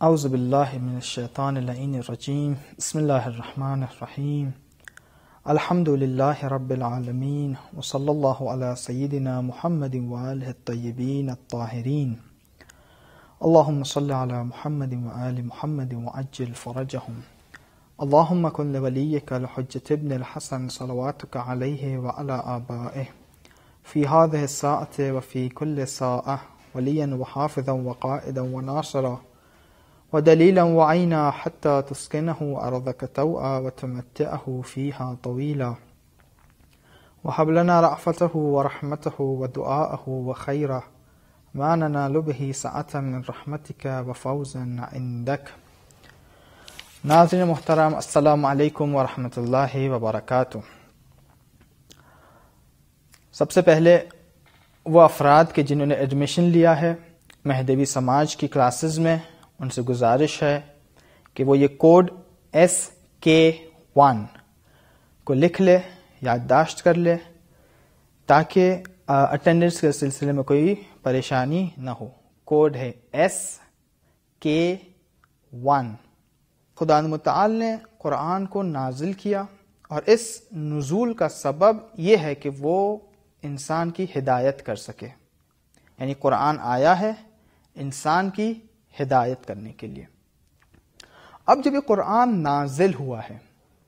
اعوذ باللہ من الشیطان اللعین الرجیم بسم اللہ الرحمن الرحیم الحمد للہ رب العالمین وصلی اللہ علی سیدنا محمد وآلہ الطیبین الطاہرین اللہم صلی علی محمد وآل محمد وعجل فرجہم اللہم کن لولیک الحجۃ ابن الحسن صلواتک علیہ وعلی آبائہ فی هذه الساعة وفی کل ساعة ولیا وحافظا وقائدا وناصرا ودلیلا وعینا حتی تسکنہ ارضک توعا وتمتعہ فیہا طویلا وہب لنا رأفتہ ورحمتہ ودعاءہ وخیرہ ما ننال به سعة من رحمتک وفوزا عندک۔ ناظرین محترم، السلام علیکم ورحمۃ اللہ وبرکاتہ۔ سب سے پہلے وہ افراد کے جنہوں نے ایڈمیشن لیا ہے مہدوی سماج کی کلاسز میں، ان سے گزارش ہے کہ وہ یہ کوڈ SK1 کو لکھ لے، یادداشت کر لے، تاکہ اٹینڈنس کے سلسلے میں کوئی پریشانی نہ ہو۔ کوڈ ہے SK1۔ خدا متعال نے قرآن کو نازل کیا اور اس نزول کا سبب یہ ہے کہ وہ انسان کی ہدایت کر سکے، یعنی قرآن آیا ہے انسان کی ہدایت کرنے کے لیے۔ اب جب یہ قرآن نازل ہوا ہے،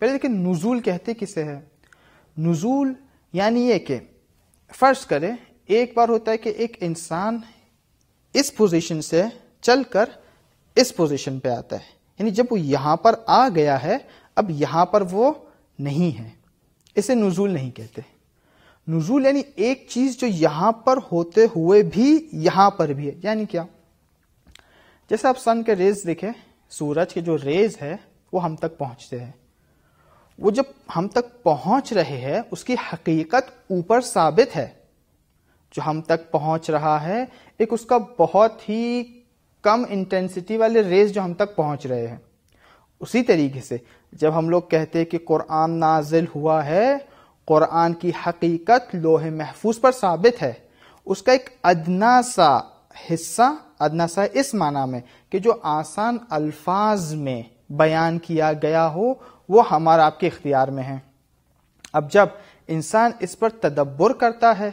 پہلے دیکھیں نزول کہتے کسے ہے؟ نزول یعنی یہ کہ فرض کرے ایک بار ہوتا ہے کہ ایک انسان اس پوزیشن سے چل کر اس پوزیشن پہ آتا ہے، یعنی جب وہ یہاں پر آ گیا ہے اب یہاں پر وہ نہیں ہے، اسے نزول نہیں کہتے۔ نزول یعنی ایک چیز جو یہاں پر ہوتے ہوئے بھی یہاں پر بھی ہے۔ یعنی کیا؟ جیسے آپ سن کے ریز دیکھیں، سورج کے جو ریز ہے وہ ہم تک پہنچتے ہیں، وہ جب ہم تک پہنچ رہے ہیں اس کی حقیقت اوپر ثابت ہے، جو ہم تک پہنچ رہا ہے ایک اس کا بہت ہی کم انٹینسٹی والے ریز جو ہم تک پہنچ رہے ہیں۔ اسی طریقے سے جب ہم لوگ کہتے ہیں کہ قرآن نازل ہوا ہے، قرآن کی حقیقت لوح محفوظ پر ثابت ہے، اس کا ایک ادنا سا حصہ، ادنا سا اس معنی میں کہ جو آسان الفاظ میں بیان کیا گیا ہو وہ ہمارا آپ کے اختیار میں ہے۔ اب جب انسان اس پر تدبر کرتا ہے،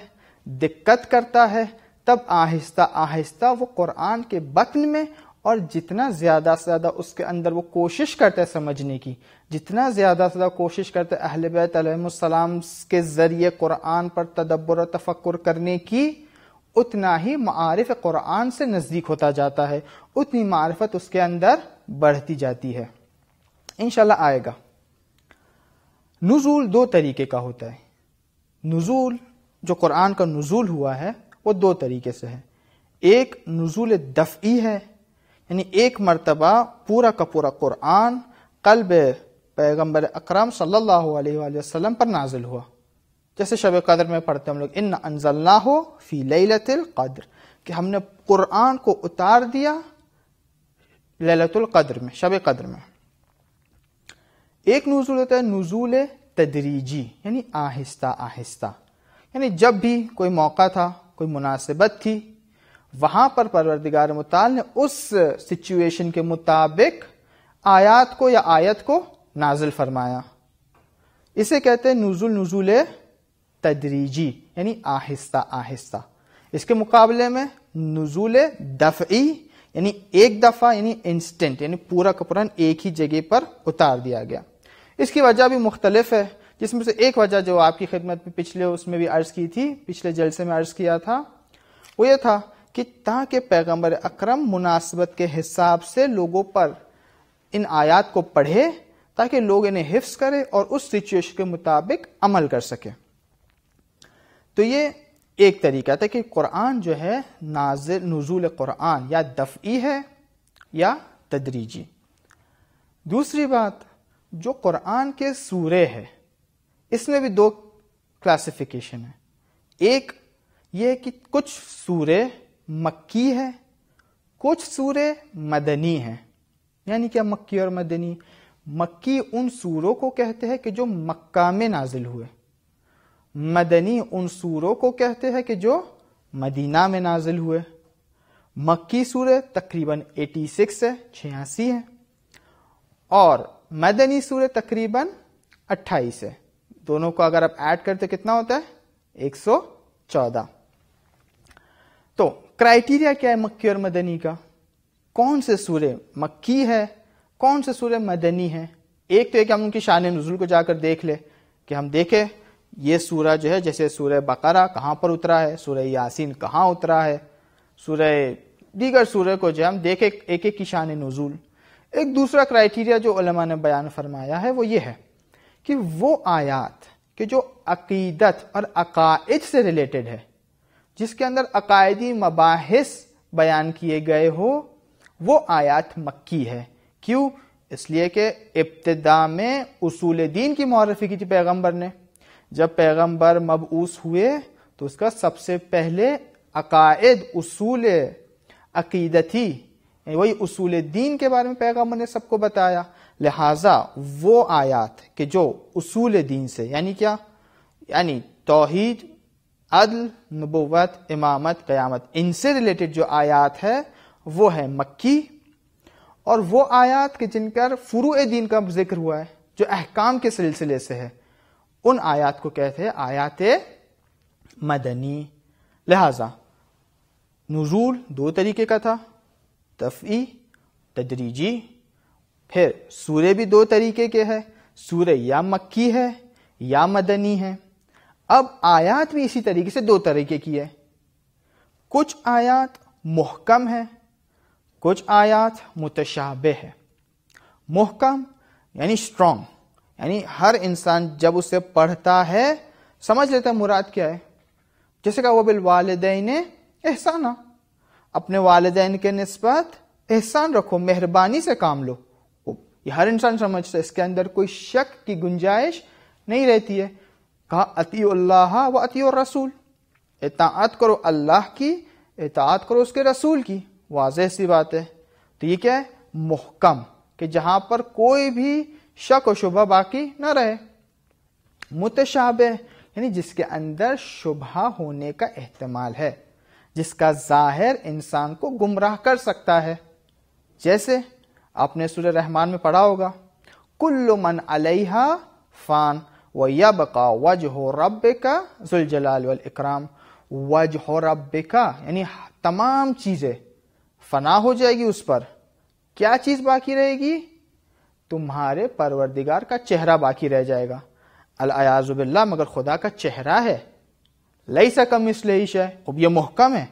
دقت کرتا ہے، تب آہستہ آہستہ وہ قرآن کے بطن میں، اور جتنا زیادہ سے زیادہ اس کے اندر وہ کوشش کرتا ہے سمجھنے کی، جتنا زیادہ سے زیادہ کوشش کرتا ہے اہل بیت علیہ السلام کے ذریعے قرآن پر تدبر و تفکر کرنے کی، اتنا ہی معارف قرآن سے نزدیک ہوتا جاتا ہے، اتنی معرفت اس کے اندر بڑھتی جاتی ہے۔ انشاءاللہ آئے گا۔ نزول دو طریقے کا ہوتا ہے۔ نزول جو قرآن کا نزول ہوا ہے وہ دو طریقے سے ہے۔ ایک نزول دفعی ہے، یعنی ایک مرتبہ پورا کا پورا قرآن قلب پیغمبر اکرم صلی اللہ علیہ وآلہ وسلم پر نازل ہوا، جیسے شب قدر میں پڑھتے ہم لوگ ان انزلناہ فی لیلۃ القدر، کہ ہم نے قرآن کو اتار دیا لیلۃ القدر میں، شب قدر میں۔ ایک نزول ہوتا ہے نزول تدریجی، یعنی آہستہ آہستہ، یعنی جب بھی کوئی موقع تھا، کوئی مناسبت تھی، وہاں پر پروردگار متعال نے اس سچویشن کے مطابق آیات کو یا آیت کو نازل فرمایا۔ اسے کہتے ہیں نزول تدریجی، یعنی آہستہ آہستہ۔ اس کے مقابلے میں نزول دفعی، یعنی ایک دفعہ، یعنی انسٹنٹ، یعنی پورا کا پورا ایک ہی جگہ پر اتار دیا گیا۔ اس کی وجہ بھی مختلف ہے، جس میں سے ایک وجہ جو آپ کی خدمت میں پچھلے اس میں بھی عرض کی تھی، پچھلے جلسے میں عرض کیا تھا، وہ یہ تھا کہ تاکہ پیغمبر اکرم مناسبت کے حساب سے لوگوں پر ان آیات کو پڑھے، تاکہ لوگ انہیں حفظ کرے اور اس سچویشن کے مطابق عمل کر سکے۔ تو یہ ایک طریقہ تھا کہ قرآن جو ہے نزول قرآن یا دفعی ہے یا تدریجی۔ دوسری بات، جو قرآن کے سورے ہے اس میں بھی دو کلاسیفیکیشن ہے۔ ایک یہ کہ کچھ سورے مکی ہے، کچھ سورے مدنی ہیں۔ یعنی کیا مکی اور مدنی؟ مکی ان سوروں کو کہتے ہیں کہ جو مکہ میں نازل ہوئے، مدنی ان سوروں کو کہتے ہیں کہ جو مدینہ میں نازل ہوئے۔ مکی سورہ تقریباً 86 ہے، 86 ہے، اور مدنی سورہ تقریباً 28 ہے. دونوں کو اگر آپ ایڈ کرتے کتنا ہوتا ہے؟ 114. تو کرائیٹیریا کیا ہے مکی اور مدنی کا؟ کون سے سورے مکی ہے، کون سے سورے مدنی ہے؟ ایک تو ایک ہم ان کی شان نزول کو جا کر دیکھ لے کہ ہم دیکھیں یہ سورہ جو ہے، جیسے سورہ بقرہ کہاں پر اترا ہے، سورہ یاسین کہاں اترا ہے، سورہ دیگر سورہ کو جو ہم دیکھیں ایک ایک کی شان نزول. ایک دوسرا کرائیٹیریا جو علماء نے بیان فرمایا ہے وہ یہ ہے کہ وہ آیات کہ جو عقیدت اور عقائد سے ریلیٹڈ ہے، جس کے اندر عقائدی مباحث بیان کیے گئے ہو، وہ آیات مکی ہے. کیوں؟ اس لیے کہ ابتدا میں اصول دین کی معرفی کی تھی پیغمبر نے. جب پیغمبر مبعوث ہوئے تو اس کا سب سے پہلے عقائد، اصول عقیدتی، وہی اصول دین کے بارے میں پیغمبر نے سب کو بتایا. لہٰذا وہ آیات کہ جو اصول دین سے، یعنی کیا؟ یعنی توحید، عدل، نبوت، امامت، قیامت، ان سے ریلیٹڈ جو آیات ہے وہ ہے مکی. اور وہ آیات کہ جن پر فروع دین کا ذکر ہوا ہے، جو احکام کے سلسلے سے ہے، ان آیات کو کہتے ہیں آیات مدنی. لہذا نزول دو طریقے کا تھا، دفعی، تدریجی. پھر سورے بھی دو طریقے کے ہیں، سورہ یا مکی ہے یا مدنی ہے. اب آیات بھی اسی طریقے سے دو طریقے کی ہے. کچھ آیات محکم ہے، کچھ آیات متشابہ ہے. محکم یعنی اسٹرانگ، یعنی ہر انسان جب اسے پڑھتا ہے سمجھ لیتا ہے مراد کیا ہے. جیسے کہ وبالوالدین احسانا، اپنے والدین کے نسبت احسان رکھو، مہربانی سے کام لو. یہ ہر انسان سمجھتا ہے، اس کے اندر کوئی شک کی گنجائش نہیں رہتی ہے. کہا اطیعوا اللہ و اطیعوا الرسول، اطاعت کرو اللہ کی، اطاعت کرو اس کے رسول کی. واضح سی بات ہے. تو یہ کیا ہے؟ محکم، کہ جہاں پر کوئی بھی شک و شبہ باقی نہ رہے. متشابہ یعنی جس کے اندر شبہ ہونے کا احتمال ہے، جس کا ظاہر انسان کو گمراہ کر سکتا ہے. جیسے آپ نے سورہ رحمان میں پڑھا ہوگا، کل من علیہا فان ویبقى وجہ ربک ذو الجلال والاکرام. وجہ ربک یعنی تمام چیزیں فنا ہو جائے گی، اس پر کیا چیز باقی رہے گی؟ تمہارے پروردگار کا چہرہ باقی رہ جائے گا. العیاذ باللہ، مگر خدا کا چہرہ ہے. لیس کمثلہ شیء. اب یہ محکم ہے.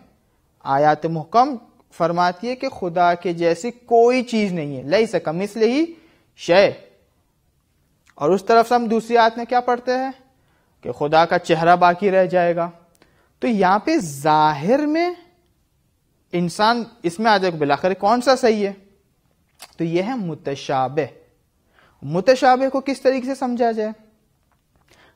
آیات محکم فرماتی ہے کہ خدا کے جیسی کوئی چیز نہیں ہے. لیس کمثلہ شیء. اور اس طرف سے ہم دوسری آیت میں کیا پڑھتے ہیں کہ خدا کا چہرہ باقی رہ جائے گا. تو یہاں پہ ظاہر میں انسان اس میں آ جائے گا بالآخر کون سا صحیح ہے. تو یہ ہے متشابہ. متشابہ کو کس طریقے سے سمجھا جائے؟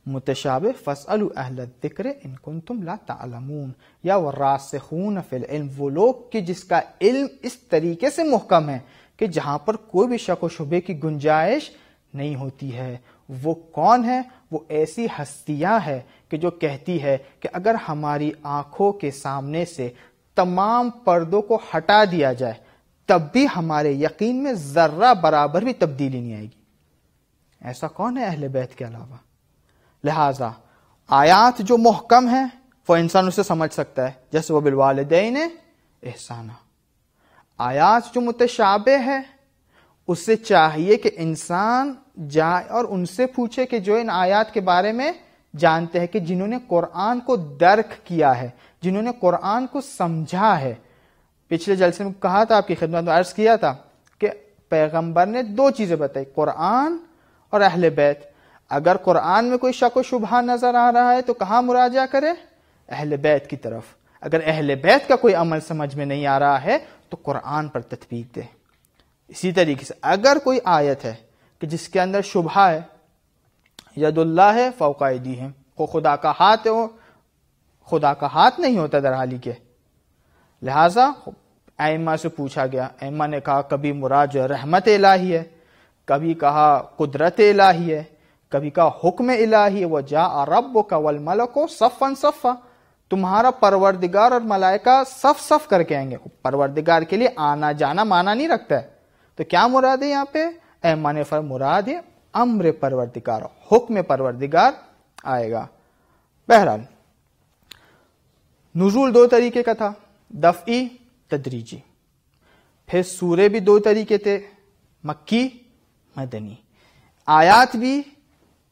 متشابہ فاسألوا اہل الذکر ان کنتم لا تعلمون، یا والراسخون فی العلم، وہ لوگ کہ جس کا علم اس طریقے سے محکم ہے کہ جہاں پر کوئی بھی شک و شبے کی گنجائش نہیں ہوتی ہے. وہ کون ہے؟ وہ ایسی ہستیاں ہے کہ جو کہتی ہے کہ اگر ہماری آنکھوں کے سامنے سے تمام پردوں کو ہٹا دیا جائے تب بھی ہمارے یقین میں ذرہ برابر بھی تبدیلی نہیں آئے گی. ایسا کون ہے اہل بیت کے علاوہ؟ لہذا آیات جو محکم ہیں وہ انسان اسے سمجھ سکتا ہے، جیسے وبالوالدین احسانا. آیات جو متشابہ ہے اس سے چاہیے کہ انسان جائے اور ان سے پوچھے کہ جو ان آیات کے بارے میں جانتے ہیں، کہ جنہوں نے قرآن کو درک کیا ہے، جنہوں نے قرآن کو سمجھا ہے. پچھلے جلسے میں کہا تھا، آپ کی خدمت میں عرض کیا تھا کہ پیغمبر نے دو چیزیں بتائی، قرآن اور اہل بیت. اگر قرآن میں کوئی شک و شبہ نظر آ رہا ہے تو کہاں مراجعہ کرے؟ اہل بیت کی طرف. اگر اہل بیت کا کوئی عمل سمجھ میں نہیں آ رہا ہے تو قرآن پر تطبیق دے. اسی طریقے سے اگر کوئی آیت ہے کہ جس کے اندر شبہ ہے، ید اللہ ہے فوق ایدیہم، کو خدا کا ہاتھ ہو، خدا کا ہاتھ نہیں ہوتا در حالی کے. لہذا ائمہ سے پوچھا گیا، ائمہ نے کہا کبھی مراد جو رحمت الہی ہے، کبھی کہا قدرت الہی ہے، کبھی کہا حکم الہی ہے. وجاء ربک والملک صفا صفا، تمہارا پروردگار اور ملائکہ صف صف کر کے آئیں گے. پروردگار کے لیے آنا جانا معنی نہیں رکھتا ہے. تو کیا مراد ہے یہاں پہ؟ ایمان فر مراد ہے امر پروردگار، حکم پروردگار آئے گا. بہرحال نزول دو طریقے کا تھا، دفعی، تدریجی. پھر سورے بھی دو طریقے تھے، مکی، مدنی. آیات بھی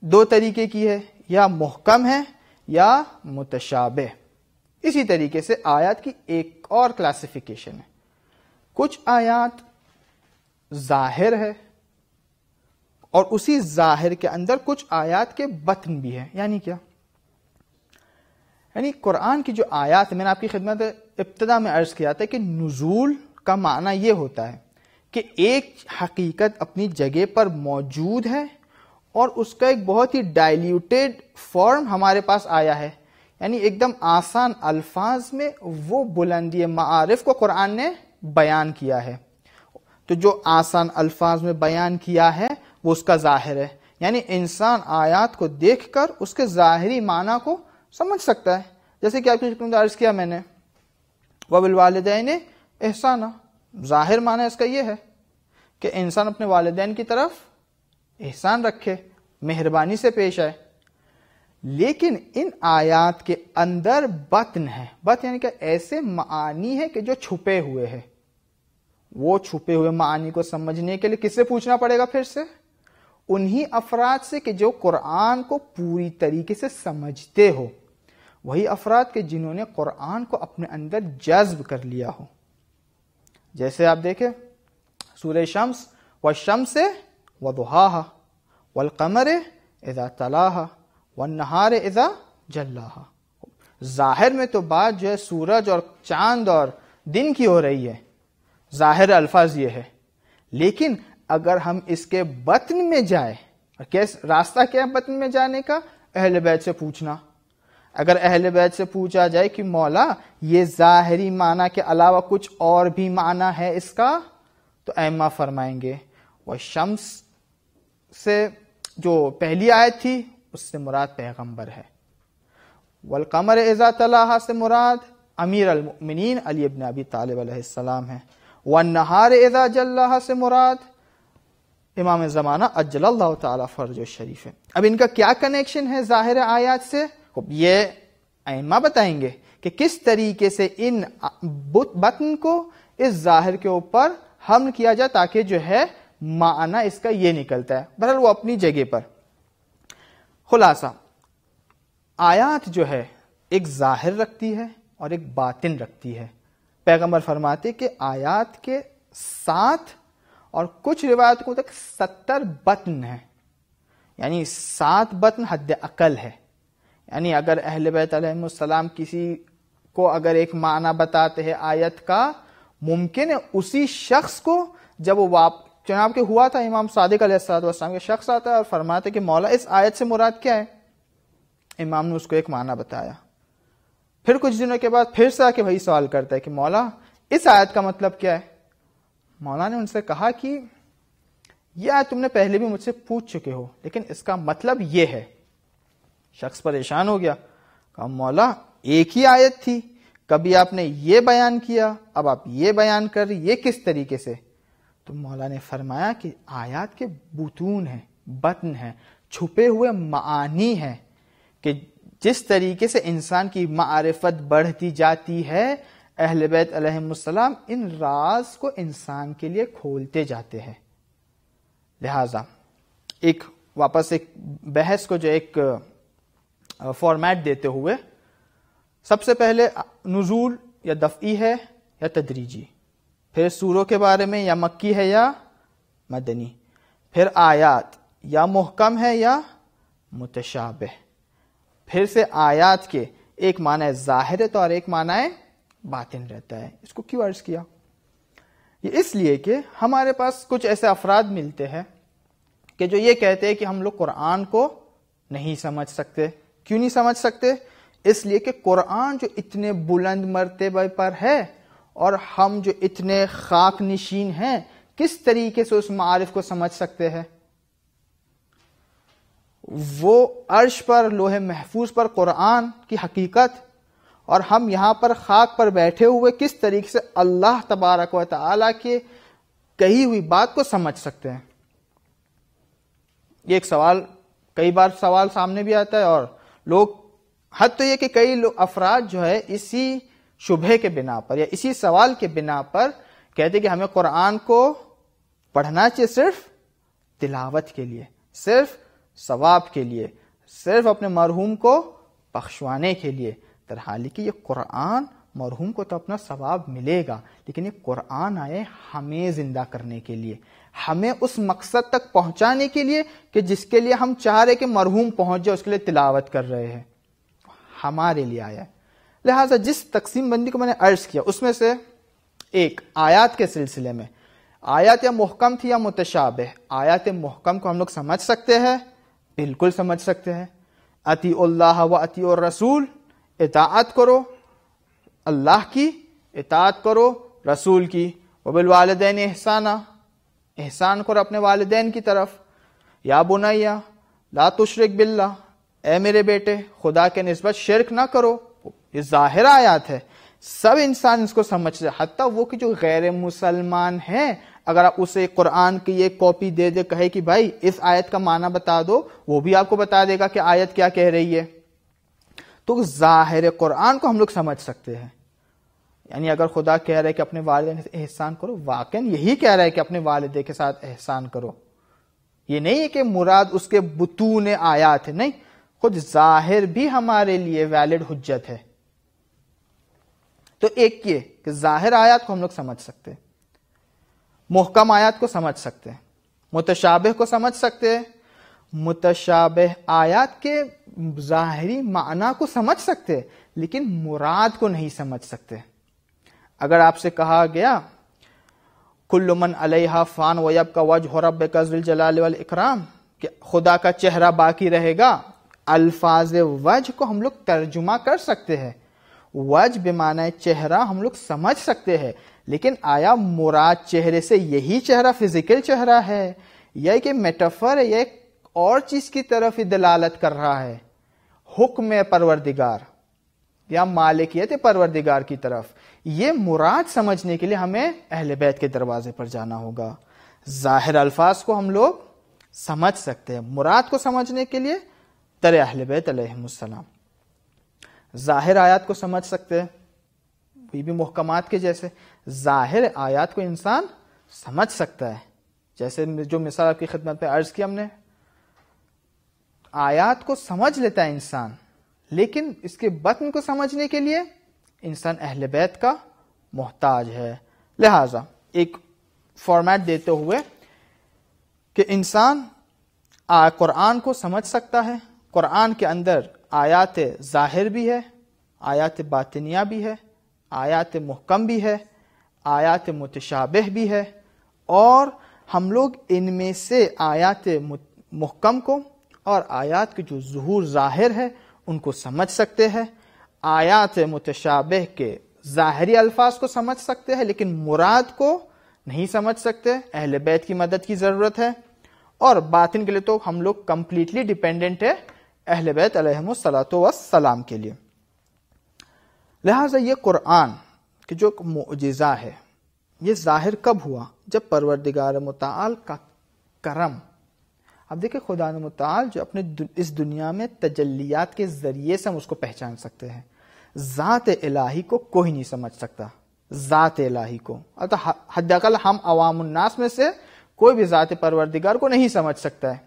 دو طریقے کی ہے، یا محکم ہے یا متشابہ. اسی طریقے سے آیات کی ایک اور کلاسیفیکیشن ہے. کچھ آیات ظاہر ہے اور اسی ظاہر کے اندر کچھ آیات کے بطن بھی ہے. یعنی کیا؟ یعنی قرآن کی جو آیات، میں نے آپ کی خدمت ابتدا میں عرض کیا تھا کہ نزول کا معنی یہ ہوتا ہے کہ ایک حقیقت اپنی جگہ پر موجود ہے اور اس کا ایک بہت ہی ڈائلیوٹیڈ فارم ہمارے پاس آیا ہے. یعنی ایک دم آسان الفاظ میں وہ بلندی معارف کو قرآن نے بیان کیا ہے. تو جو آسان الفاظ میں بیان کیا ہے وہ اس کا ظاہر ہے. یعنی انسان آیات کو دیکھ کر اس کے ظاہری معنی کو سمجھ سکتا ہے. جیسے کہ آپ کی عرض کیا میں نے وَبِالْوَالِدَيْنِ احسانًا، ظاہر معنی اس کا یہ ہے کہ انسان اپنے والدین کی طرف احسان رکھے، مہربانی سے پیش آئے. لیکن ان آیات کے اندر بطن ہے. بطن یعنی کہ ایسے معانی ہے کہ جو چھپے ہوئے ہیں. وہ چھپے ہوئے معانی کو سمجھنے کے لیے کس سے پوچھنا پڑے گا؟ پھر سے انہی افراد سے کہ جو قرآن کو پوری طریقے سے سمجھتے ہو، وہی افراد کے جنہوں نے قرآن کو اپنے اندر جذب کر لیا ہو. جیسے آپ دیکھیں سورہ شمس، والشمس وضحاها والقمر اذا تلاها والنہار اذا جلاها. ظاہر میں تو بات جو ہے سورج اور چاند اور دن کی ہو رہی ہے، ظاہر الفاظ یہ ہے. لیکن اگر ہم اس کے بطن میں جائیں، اور راستہ کیا ہے بطن میں جانے کا؟ اہل بیت سے پوچھنا. اگر اہل بیت سے پوچھا جائے کہ مولا یہ ظاہری معنی کے علاوہ کچھ اور بھی معنی ہے اس کا، تو ائمہ فرمائیں گے والشمس سے جو پہلی آیت تھی اس سے مراد پیغمبر ہے، والقمر اذا تلاہا سے مراد امیر المؤمنین علی ابن ابی طالب علیہ السلام ہے، والنہار اذا جلاہا سے مراد امام زمانہ عجل اللہ تعالی فرج الشریف ہے. اب ان کا کیا کنیکشن ہے ظاہر آیات سے؟ یہ ائمہ بتائیں گے کہ کس طریقے سے ان بطن کو اس ظاہر کے اوپر حمل کیا جائے تاکہ جو ہے معنی اس کا یہ نکلتا ہے. بہرحال وہ اپنی جگہ پر. خلاصہ آیات جو ہے ایک ظاہر رکھتی ہے اور ایک باطن رکھتی ہے. پیغمبر فرماتے کہ آیات کے 7 اور کچھ روایت کو تک 70 بطن ہیں. یعنی 7 بطن حد اقل ہے. یعنی اگر اہل بیت علیہ السلام کسی کو اگر ایک معنی بتاتے ہیں آیت کا، ممکن ہے اسی شخص کو جب وہ جناب کے ہوا تھا امام صادق علیہ السلام کے شخص آتا ہے اور فرماتے کہ مولا اس آیت سے مراد کیا ہے؟ امام نے اس کو ایک معنی بتایا. پھر کچھ دنوں کے بعد پھر سے آ کے وہی سوال کرتا ہے کہ مولا اس آیت کا مطلب کیا ہے؟ مولا نے ان سے کہا کہ یہ آیت تم نے پہلے بھی مجھ سے پوچھ چکے ہو لیکن اس کا مطلب یہ ہے. شخص پریشان ہو گیا، کہا مولا ایک ہی آیت تھی، کبھی آپ نے یہ بیان کیا، اب آپ یہ بیان کر رہی، یہ کس طریقے سے؟ تو مولا نے فرمایا کہ آیات کے بطون ہیں، بطن ہیں، چھپے ہوئے معانی ہیں کہ جس طریقے سے انسان کی معرفت بڑھتی جاتی ہے، اہل بیت علیہ السلام ان راز کو انسان کے لیے کھولتے جاتے ہیں. لہذا واپس ایک بحث کو جو ایک فارمیٹ دیتے ہوئے، سب سے پہلے نزول یا دفعی ہے یا تدریجی، پھر سوروں کے بارے میں یا مکی ہے یا مدنی، پھر آیات یا محکم ہے یا متشابہ، پھر سے آیات کے ایک معنی ظاہر ہے تو اور ایک معنی باطن رہتا ہے. اس کو کیوں عرض کیا؟ یہ اس لیے کہ ہمارے پاس کچھ ایسے افراد ملتے ہیں کہ جو یہ کہتے ہیں کہ ہم لوگ قرآن کو نہیں سمجھ سکتے. کیوں نہیں سمجھ سکتے؟ اس لیے کہ قرآن جو اتنے بلند مرتبے پر ہے اور ہم جو اتنے خاک نشین ہیں، کس طریقے سے اس معارف کو سمجھ سکتے ہیں؟ وہ عرش پر لوح محفوظ پر قرآن کی حقیقت اور ہم یہاں پر خاک پر بیٹھے ہوئے کس طریقے سے اللہ تبارک و تعالی کے کہی ہوئی بات کو سمجھ سکتے ہیں؟ یہ ایک سوال، کئی بار سوال سامنے بھی آتا ہے، اور لوگ حد تو یہ کہ کئی افراد جو ہے اسی شبہے کے بنا پر یا اسی سوال کے بنا پر کہتے کہ ہمیں قرآن کو پڑھنا چاہیے صرف تلاوت کے لیے، صرف ثواب کے لیے، صرف اپنے مرحوم کو بخشوانے کے لیے، در حالی کہ یہ قرآن مرحوم کو تو اپنا ثواب ملے گا، لیکن یہ قرآن آئے ہمیں زندہ کرنے کے لیے، ہمیں اس مقصد تک پہنچانے کے لیے کہ جس کے لیے ہم چاہ رہے کہ مرحوم پہنچ جائے، اس کے لیے تلاوت کر رہے ہیں، ہمارے لیے آیا ہے۔ لہٰذا جس تقسیم بندی کو میں نے عرض کیا اس میں سے ایک آیات کے سلسلے میں، آیات یا محکم تھی یا متشابہ۔ آیات محکم کو ہم لوگ سمجھ سکتے ہیں، بالکل سمجھ سکتے ہیں، اطیعوا اللہ و اطیعوا الرسول، اطاعت کرو اللہ کی، اطاعت کرو رسول کی، وبالوالدین احسانا، احسان کرو اپنے والدین کی طرف، یا بنیا لا تشرک باللہ، اے میرے بیٹے خدا کے نسبت شرک نہ کرو۔ یہ ظاہر آیات ہے، سب انسان اس کو سمجھتے، حتیٰ وہ کہ جو غیر مسلمان ہیں، اگر آپ اسے قرآن کی ایک کاپی دے دے، کہے کہ بھائی اس آیت کا معنی بتا دو، وہ بھی آپ کو بتا دے گا کہ آیت کیا کہہ رہی ہے۔ تو ظاہر قرآن کو ہم لوگ سمجھ سکتے ہیں، یعنی اگر خدا کہہ رہا ہے کہ اپنے والدین سے احسان کرو، واقعاً یہی کہہ رہا ہے کہ اپنے والدین کے ساتھ احسان کرو، یہ نہیں ہے کہ مراد اس کے بطون آیات ہے، نہیں، خود ظاہر بھی ہمارے لیے ویلڈ حجت ہے۔ تو ایک یہ کہ ظاہر آیات کو ہم لوگ سمجھ سکتے ہیں، محکم آیات کو سمجھ سکتے ہیں، متشابہ کو سمجھ سکتے ہیں، متشابہ آیات کے ظاہری معنی کو سمجھ سکتے لیکن مراد کو نہیں سمجھ سکتے۔ اگر آپ سے کہا گیا کل من علیہا فان ویبقی وجہ ربک ذو الجلال والاکرام، کہ خدا کا چہرہ باقی رہے گا، الفاظ وجہ کو ہم لوگ ترجمہ کر سکتے ہیں، وجہ بمعنی چہرہ ہم لوگ سمجھ سکتے ہیں، لیکن آیا مراد چہرے سے یہی چہرہ فزیکل چہرہ ہے، یا کہ میٹافر ہے، یا ایک اور چیز کی طرف دلالت کر رہا ہے، حکم پروردگار یا مالکیت پروردگار کی طرف؟ یہ مراد سمجھنے کے لیے ہمیں اہل بیت کے دروازے پر جانا ہوگا۔ ظاہر الفاظ کو ہم لوگ سمجھ سکتے ہیں، مراد کو سمجھنے کے لیے در اہل بیت علیہم السلام۔ ظاہر آیات کو سمجھ سکتے ہیں، یہ بھی محکمات کے جیسے ظاہر آیات کو انسان سمجھ سکتا ہے، جیسے جو مثال آپ کی خدمت پہ عرض کی ہم نے، آیات کو سمجھ لیتا ہے انسان، لیکن اس کے بطن کو سمجھنے کے لیے انسان اہل بیت کا محتاج ہے۔ لہذا ایک فارمیٹ دیتے ہوئے کہ انسان قرآن کو سمجھ سکتا ہے، قرآن کے اندر آیات ظاہر بھی ہے، آیات باطنیہ بھی ہے، آیات محکم بھی ہے، آیات متشابہ بھی ہے، اور ہم لوگ ان میں سے آیات محکم کو اور آیات کے جو ظہور ظاہر ہے ان کو سمجھ سکتے ہیں، آیات متشابہ کے ظاہری الفاظ کو سمجھ سکتے ہیں لیکن مراد کو نہیں سمجھ سکتے، اہل بیت کی مدد کی ضرورت ہے، اور باطن کے لیے تو ہم لوگ کمپلیٹلی ڈیپینڈنٹ ہے اہل بیت علیہم الصلاۃ والسلام کے لیے۔ لہٰذا یہ قرآن کہ جو معجزہ ہے، یہ ظاہر کب ہوا؟ جب پروردگار متعال کا کرم، اب دیکھیں خدا متعال جو اپنے اس دنیا میں تجلیات کے ذریعے سے ہم اس کو پہچان سکتے ہیں، ذات الہی کو کوئی نہیں سمجھ سکتا، ذات الہی کو حد اقل ہم عوام الناس میں سے کوئی بھی ذات پروردگار کو نہیں سمجھ سکتا ہے،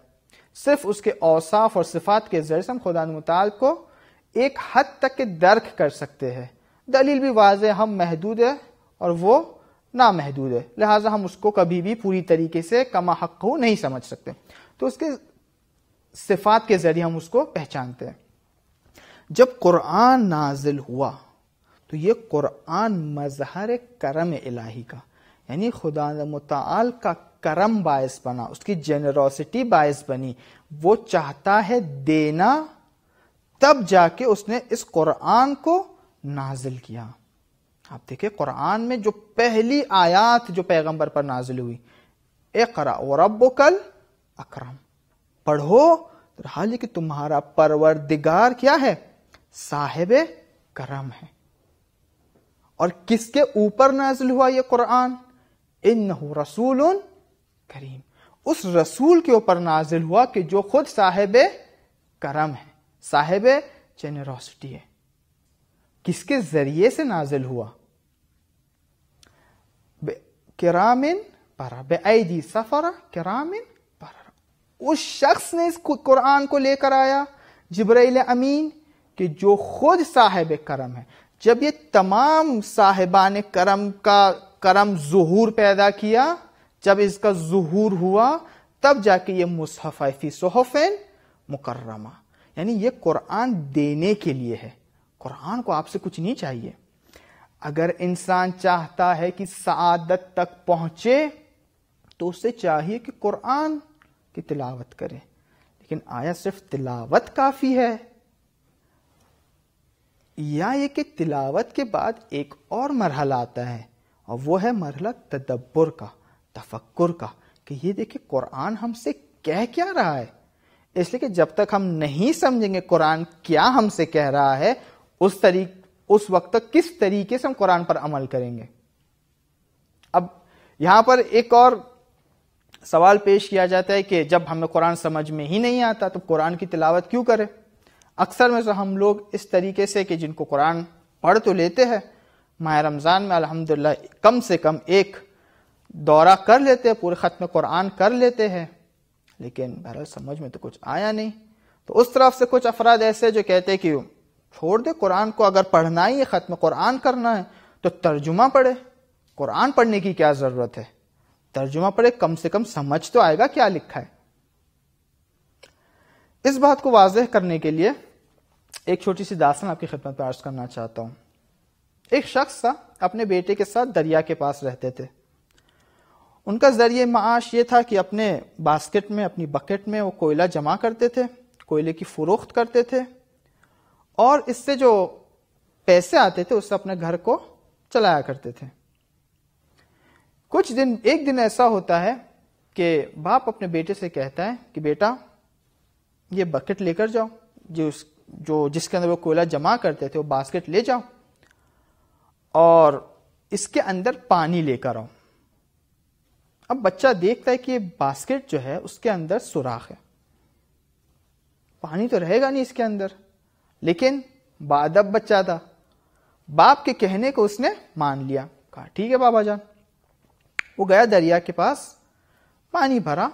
صرف اس کے اوصاف اور صفات کے ذریعے سے ہم خدا متعال کو ایک حد تک کے درک کر سکتے ہیں۔ دلیل بھی واضح، ہم محدود ہے اور وہ نامحدود ہے، لہٰذا ہم اس کو کبھی بھی پوری طریقے سے کما حق ہو نہیں سمجھ سکتے، تو اس کے صفات کے ذریعے ہم اس کو پہچانتے ہیں۔ جب قرآن نازل ہوا تو یہ قرآن مظہر کرم الہی کا، یعنی خدا متعال کا کرم باعث بنا، اس کی جنروسٹی باعث بنی، وہ چاہتا ہے دینا، تب جا کے اس نے اس قرآن کو نازل کیا۔ آپ دیکھیں قرآن میں جو پہلی آیات جو پیغمبر پر نازل ہوئی، اقرأ وربک الاکرم، پڑھو حالانکہ تمہارا پروردگار کیا ہے؟ صاحب کرم ہے. اور کس کے اوپر نازل ہوا یہ قرآن؟ انہ رسول کریم. اس رسول کے اوپر نازل ہوا کہ جو خود صاحب کرم ہے، صاحب جنروسٹی ہے. کس کے ذریعے سے نازل ہوا؟ کرامن برا، بِأَيْدِي سَفَرَ کرامن برا. اس شخص نے اس قرآن کو لے کر آیا، جبرائیل امین، کہ جو خود صاحب کرم ہے. جب یہ تمام صاحبان کرم کا کرم ظہور پیدا کیا، جب اس کا ظہور ہوا، تب جا کے یہ مصحف فی صحف مکرمہ. یعنی یہ قرآن دینے کے لیے ہے. قرآن کو آپ سے کچھ نہیں چاہیے. اگر انسان چاہتا ہے کہ سعادت تک پہنچے تو اس سے چاہیے کہ قرآن کی تلاوت کرے. لیکن آیا صرف تلاوت کافی ہے؟ یا یہ کہ تلاوت کے بعد ایک اور مرحلہ آتا ہے، اور وہ ہے مرحلہ تدبر کا، تفکر کا، کہ یہ دیکھیں قرآن ہم سے کہہ کیا رہا ہے. اس لیے کہ جب تک ہم نہیں سمجھیں گے قرآن کیا ہم سے کہہ رہا ہے، اس وقت تک کس طریقے سے ہم قرآن پر عمل کریں گے. اب یہاں پر ایک اور سوال پیش کیا جاتا ہے کہ جب ہمیں قرآن سمجھ میں ہی نہیں آتا تو قرآن کی تلاوت کیوں کرے؟ اکثر میں سے ہم لوگ اس طریقے سے کہ جن کو قرآن پڑھ تو لیتے ہیں، ماہ رمضان میں الحمدللہ کم سے کم ایک دورہ کر لیتے ہیں، پورے ختم قرآن کر لیتے ہیں، لیکن بہرحال سمجھ میں تو کچھ آیا نہیں. تو اس طرف سے کچھ افراد ایسے جو کہتے ہیں کہ چھوڑ دے قرآن کو، اگر پڑھنا ہی ہے، ختم قرآن کرنا ہے تو ترجمہ پڑھے. قرآن پڑھنے کی کیا ضرورت ہے؟ ترجمہ پڑھے، کم سے کم سمجھ تو آئے گا کیا لکھا ہے. اس بات کو واضح کرنے کے لیے ایک چھوٹی سی داستان آپ کی خدمت میں عرض کرنا چاہتا ہوں. ایک شخص تھا، اپنے بیٹے کے ساتھ دریا کے پاس رہتے تھے. ان کا ذریعہ معاش یہ تھا کہ اپنے باسکٹ میں، اپنی بکٹ میں وہ کوئلہ جمع کرتے تھے، کوئلے کی فروخت کرتے تھے، اور اس سے جو پیسے آتے تھے اس سے اپنے گھر کو چلایا کرتے تھے. ایک دن ایسا ہوتا ہے کہ باپ اپنے بیٹے سے کہتا ہے کہ بیٹا یہ بکٹ لے کر جاؤ، جس کے اندر وہ کوئلہ جمع کرتے تھے، وہ باسکٹ لے جاؤ اور اس کے اندر پانی لے کر آؤ. اب بچہ دیکھتا ہے کہ یہ باسکٹ جو ہے اس کے اندر سوراخ ہے، پانی تو رہے گا نہیں اس کے اندر. لیکن باادب بچہ تھا، باپ کے کہنے کو اس نے مان لیا، کہا ٹھیک ہے بابا جان. وہ گیا دریا کے پاس، پانی بھرا،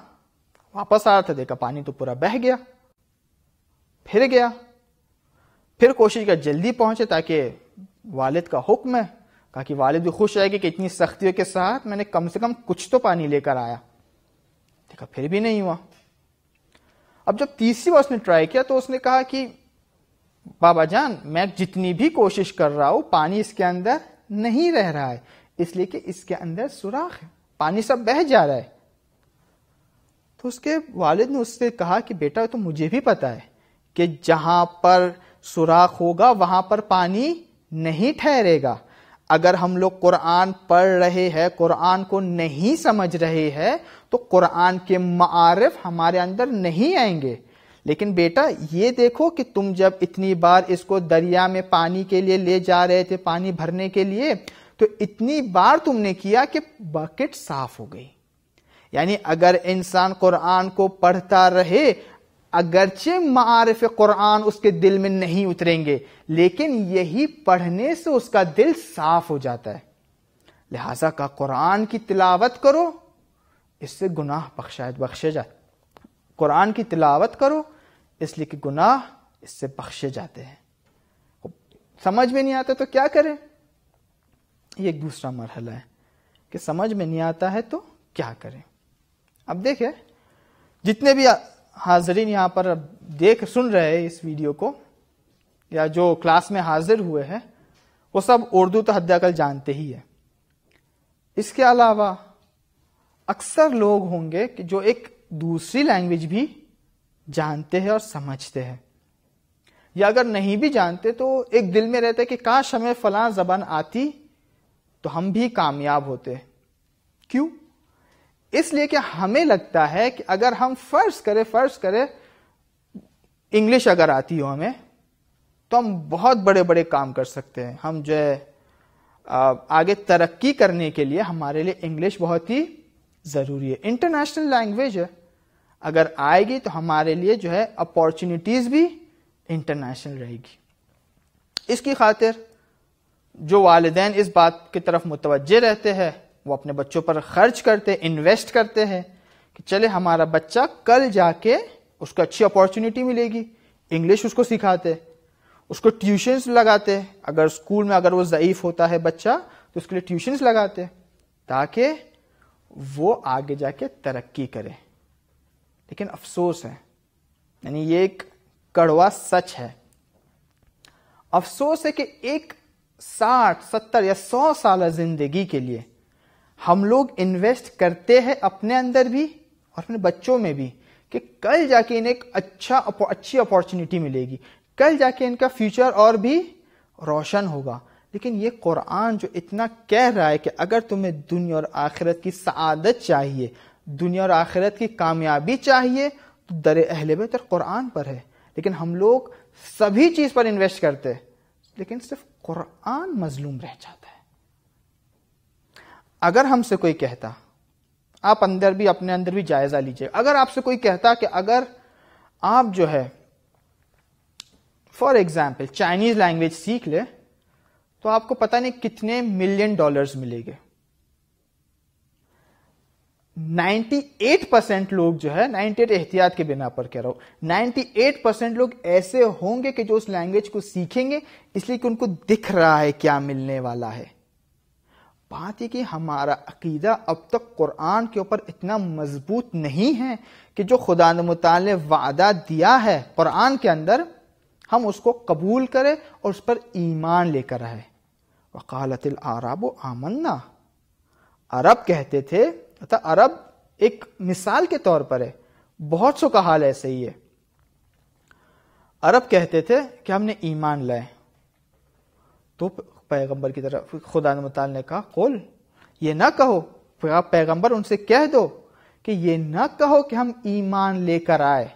واپس آ رہا تھا، دیکھا پانی تو پورا بہہ گیا. پھر گیا، پھر کوشش کر جلدی پہنچے تاکہ والد کا حکم ہے، کہا کہ والد بھی خوش رہے گی کہ اتنی سختیوں کے ساتھ میں نے کم سے کم کچھ تو پانی لے کر آیا. دیکھا پھر بھی نہیں ہوا. اب جب تیسری بار اس نے ٹرائی کیا تو اس نے کہا کہ بابا جان میں جتنی بھی کوشش کر رہا ہوں پانی اس کے اندر نہیں رہ رہا ہے، اس لیے کہ اس کے اندر سوراخ ہے، پانی سب بہہ جا رہا ہے. تو اس کے والد نے اس سے کہا کہ بیٹا تو مجھے بھی پتا ہے کہ جہاں پر سوراخ ہوگا وہاں پر پانی نہیں ٹھہرے گا. اگر ہم لوگ قرآن پڑھ رہے ہیں، قرآن کو نہیں سمجھ رہے ہیں تو قرآن کے معارف ہمارے اندر نہیں آئیں گے. لیکن بیٹا یہ دیکھو کہ تم جب اتنی بار اس کو دریا میں پانی کے لیے لے جا رہے تھے، پانی بھرنے کے لیے، تو اتنی بار تم نے کیا کہ بکٹ صاف ہو گئی. یعنی اگر انسان قرآن کو پڑھتا رہے، اگرچہ معارف قرآن اس کے دل میں نہیں اتریں گے، لیکن یہی پڑھنے سے اس کا دل صاف ہو جاتا ہے. لہذا کا قرآن کی تلاوت کرو، اس سے گناہ بخشے جاتے. قرآن کی تلاوت کرو اس لیے کہ گناہ اس سے بخشے جاتے ہیں. سمجھ میں نہیں آتا تو کیا کریں؟ یہ ایک دوسرا مرحلہ ہے کہ سمجھ میں نہیں آتا ہے تو کیا کریں. اب دیکھیں جتنے بھی حاضرین یہاں پر سن رہے ہیں اس ویڈیو کو، یا جو کلاس میں حاضر ہوئے ہیں، وہ سب اردو تو حد اقل جانتے ہی ہیں. اس کے علاوہ اکثر لوگ ہوں گے کہ جو ایک دوسری لینگویج بھی جانتے ہیں اور سمجھتے ہیں، یا اگر نہیں بھی جانتے تو ایک دل میں رہتا ہے کہ کاش ہمیں فلاں زبان آتی تو ہم بھی کامیاب ہوتے. کیوں؟ اس لیے کہ ہمیں لگتا ہے کہ اگر ہم فرض کرے انگلش اگر آتی ہو ہمیں تو ہم بہت بڑے بڑے کام کر سکتے ہیں. ہم جو ہے آگے ترقی کرنے کے لیے ہمارے لیے انگلش بہت ہی ضروری ہے. انٹرنیشنل لینگویج ہے, اگر آئے گی تو ہمارے لیے جو ہے اپارچونیٹیز بھی انٹرنیشنل رہے گی. اس کی خاطر جو والدین اس بات کی طرف متوجہ رہتے ہیں وہ اپنے بچوں پر خرچ کرتے, انویسٹ کرتے ہیں کہ چلے ہمارا بچہ کل جا کے اس کو اچھی اپارچونیٹی ملے گی, انگلش اس کو سکھاتے, اس کو ٹیوشنز لگاتے, اگر اسکول میں اگر وہ ضعیف ہوتا ہے بچہ تو اس کے لیے ٹیوشنز لگاتے تاکہ وہ آگے جا کے ترقی کرے. لیکن افسوس ہے, یعنی یہ ایک کڑوا سچ ہے, افسوس ہے کہ ایک 60, 70 یا 100 سالہ زندگی کے لیے ہم لوگ انویسٹ کرتے ہیں اپنے اندر بھی اور اپنے بچوں میں بھی کہ کل جا کے انہیں ایک اچھی اپارچونیٹی ملے گی, کل جا کے ان کا فیوچر اور بھی روشن ہوگا. لیکن یہ قرآن جو اتنا کہہ رہا ہے کہ اگر تمہیں دنیا اور آخرت کی سعادت چاہیے, دنیا اور آخرت کی کامیابی چاہیے, تو در اہل بیت قرآن پر ہے. لیکن ہم لوگ سبھی چیز پر انویسٹ کرتے لیکن صرف قرآن مظلوم رہ جاتا ہے. اگر ہم سے کوئی کہتا, آپ اپنے اندر بھی جائزہ لیجئے, اگر آپ سے کوئی کہتا کہ اگر آپ جو ہے فار ایگزامپل چائنیز لینگویج سیکھ لے تو آپ کو پتہ نہیں کتنے $1 ملیں ملے گے. 98% لوگ جو ہے, 98 احتیاط کے بنا پر کہہ رہا ہوں, 98% لوگ ایسے ہوں گے کہ جو اس لینگویج کو سیکھیں گے اس لیے کہ ان کو دکھ رہا ہے کیا ملنے والا ہے. بات یہ کہ ہمارا عقیدہ اب تک قرآن کے اوپر اتنا مضبوط نہیں ہے کہ جو خدا متعال نے وعدہ دیا ہے قرآن کے اندر ہم اس کو قبول کریں اور اس پر ایمان لے کر رہے. وقالت الاعراب آمنا, عرب کہتے تھے, عرب ایک مثال کے طور پر ہے, بہت سو کا حال ایسے ہی ہے. عرب کہتے تھے کہ ہم نے ایمان لائے, تو پیغمبر کی طرف خدا متعال نے کہا قل, یہ نہ کہو, پیغمبر ان سے کہہ دو کہ یہ نہ کہو کہ ہم ایمان لے کر آئے,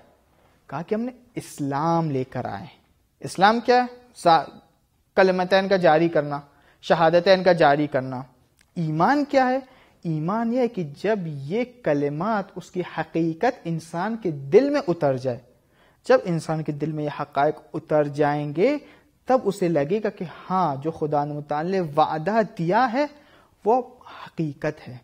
کہا کہ ہم نے اسلام لے کر آئے. اسلام کیا ہے؟ کلمتین کا جاری کرنا, شہادتین کا جاری کرنا. ایمان کیا ہے؟ ایمان یہ ہے کہ جب یہ کلمات اس کی حقیقت انسان کے دل میں اتر جائے, جب انسان کے دل میں یہ حقائق اتر جائیں گے تب اسے لگے گا کہ ہاں جو خدا متعال نے وعدہ دیا ہے وہ حقیقت ہے.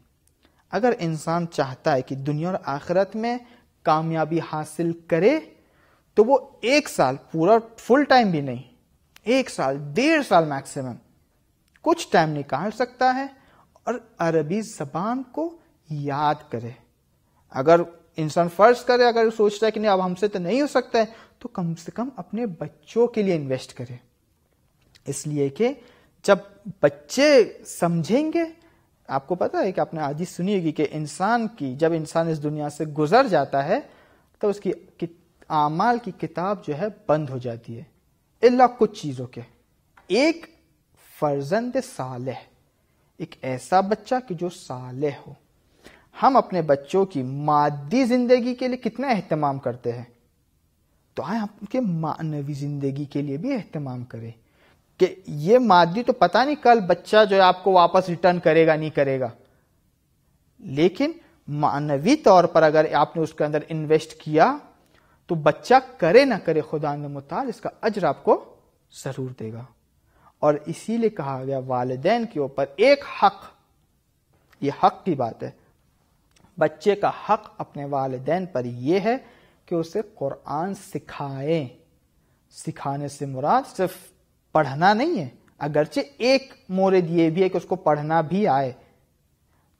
اگر انسان چاہتا ہے کہ دنیا اور آخرت میں کامیابی حاصل کرے تو وہ 1 سال, پورا فل ٹائم بھی نہیں, 1 سال 1.5 سال میکسیمم کچھ ٹائم نکال سکتا ہے اور عربی زبان کو یاد کرے. اگر انسان فرض کرے, اگر سوچتا ہے کہ نہیں اب ہم سے تو نہیں ہو سکتا ہے, تو کم سے کم اپنے بچوں کے لیے انویسٹ کرے. اس لیے کہ جب بچے سمجھیں گے, آپ کو پتا ہے کہ آپ نے حدیث سنی ہوگی کہ جب انسان اس دنیا سے گزر جاتا ہے تو اس کی اعمال کی کتاب جو ہے بند ہو جاتی ہے, الا کچھ چیزوں کے. ایک فرزند صالح, ایک ایسا بچہ کہ جو صالح ہو. ہم اپنے بچوں کی مادی زندگی کے لیے کتنا اہتمام کرتے ہیں, تو آئیں ہم ان کے معنوی زندگی کے لیے بھی اہتمام کریں کہ یہ مادی تو پتہ نہیں کل بچہ جو ہے آپ کو واپس ریٹرن کرے گا نہیں کرے گا, لیکن معنوی طور پر اگر آپ نے اس کے اندر انویسٹ کیا تو بچہ کرے نہ کرے خدا متعال اس کا اجر آپ کو ضرور دے گا. اور اسی لیے کہا گیا والدین کے اوپر ایک حق, یہ حق کی بات ہے, بچے کا حق اپنے والدین پر یہ ہے کہ اسے قرآن سکھائیں. سکھانے سے مراد صرف پڑھنا نہیں ہے, اگرچہ ایک مورد یہ بھی ہے کہ اس کو پڑھنا بھی آئے,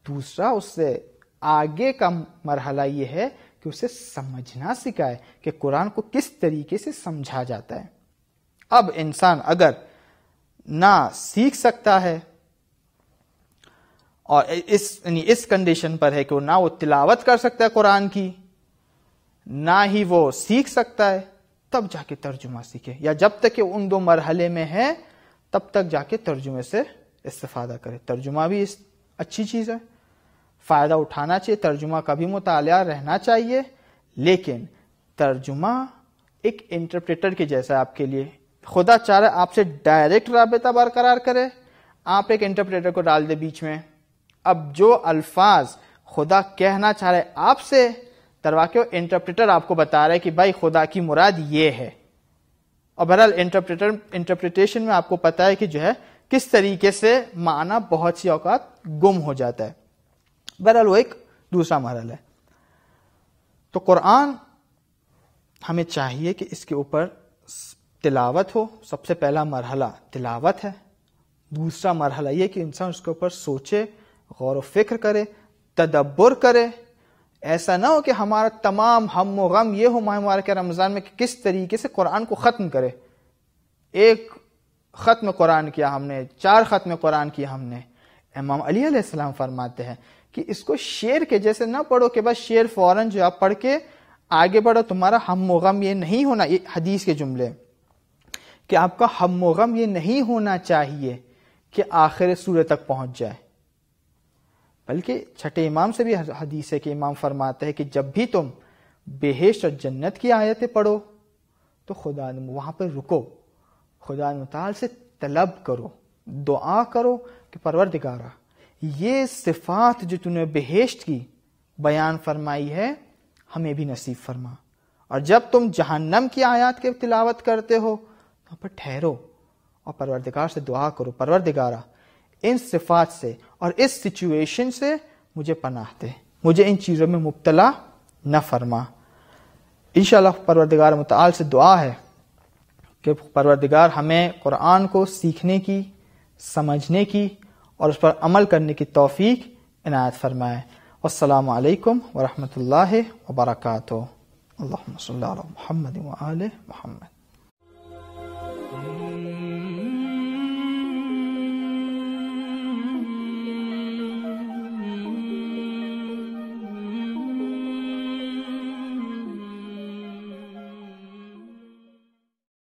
دوسرا اس سے آگے کا مرحلہ یہ ہے کہ اسے سمجھنا سکھائے کہ قرآن کو کس طریقے سے سمجھا جاتا ہے. اب انسان اگر نہ سیکھ سکتا ہے اور اس کنڈیشن پر ہے کہ نہ وہ تلاوت کر سکتا ہے قرآن کی, نہ ہی وہ سیکھ سکتا ہے, تب جا کے ترجمہ سیکھے, یا جب تک کہ ان 2 مرحلے میں ہے تب تک جا کے ترجمے سے استفادہ کرے. ترجمہ بھی اچھی چیز ہے, فائدہ اٹھانا چاہیے, ترجمہ کا بھی مطالعہ رہنا چاہیے, لیکن ترجمہ ایک انٹرپریٹر کے جیسا آپ کے لیے, خدا چاہ رہا ہے آپ سے ڈائریکٹ رابطہ برقرار کرے، آپ ایک انٹرپریٹر کو ڈال دے بیچ میں. اب جو الفاظ خدا کہنا چاہ رہے آپ سے، درواقع انٹرپریٹر آپ کو بتا رہا ہے کہ بھائی خدا کی مراد یہ ہے. اور بہرحال انٹرپریٹیشن میں آپ کو پتا ہے کہ جو ہے کس طریقے سے معنی بہت سی اوقات گم ہو جاتا ہے. بہرحال وہ ایک دوسرا مرحلہ ہے. تو قرآن ہمیں چاہیے کہ اس کے اوپر تلاوت ہو. سب سے پہلا مرحلہ تلاوت ہے. دوسرا مرحلہ یہ کہ انسان اس کے اوپر سوچے، غور و فکر کرے، تدبر کرے. ایسا نہ ہو کہ ہمارا تمام ہم و غم یہ ہو ماہ مبارک رمضان میں کہ کس طریقے سے قرآن کو ختم کرے. ایک ختم قرآن کیا ہم نے، 4 ختم قرآن کیا ہم نے. امام علی علیہ السلام فرماتے ہیں کہ اس کو شعر کے جیسے نہ پڑھو کہ بس شعر فوراً جو آپ پڑھ کے آگے بڑھو. تمہارا ہم و غم یہ نہیں ہونا، یہ حدیث کے جملے، کہ آپ کا ہم و غم یہ نہیں ہونا چاہیے کہ آخر سورہ تک پہنچ جائے. بلکہ چھٹے امام سے بھی حدیث ہے کہ امام فرماتے ہیں کہ جب بھی تم بہشت اور جنت کی آیتیں پڑھو تو خدا وہاں پر رکو، خدا متعال سے طلب کرو، دعا کرو کہ پروردگارا یہ صفات جو تم نے بہشت کی بیان فرمائی ہے ہمیں بھی نصیب فرما. اور جب تم جہنم کی آیات کے تلاوت کرتے ہو وہاں پر ٹھہرو اور پروردگار سے دعا کرو، پروردگارا ان صفات سے اور اس سچویشن سے مجھے پناہ دے، مجھے ان چیزوں میں مبتلا نہ فرما. انشاءاللہ پروردگار متعال سے دعا ہے کہ پروردگار ہمیں قرآن کو سیکھنے کی، سمجھنے کی اور اس پر عمل کرنے کی توفیق عنایت فرمائے. والسلام علیکم ورحمۃ اللہ وبرکاتہ. اللہم صلی علی محمد وآل محمد.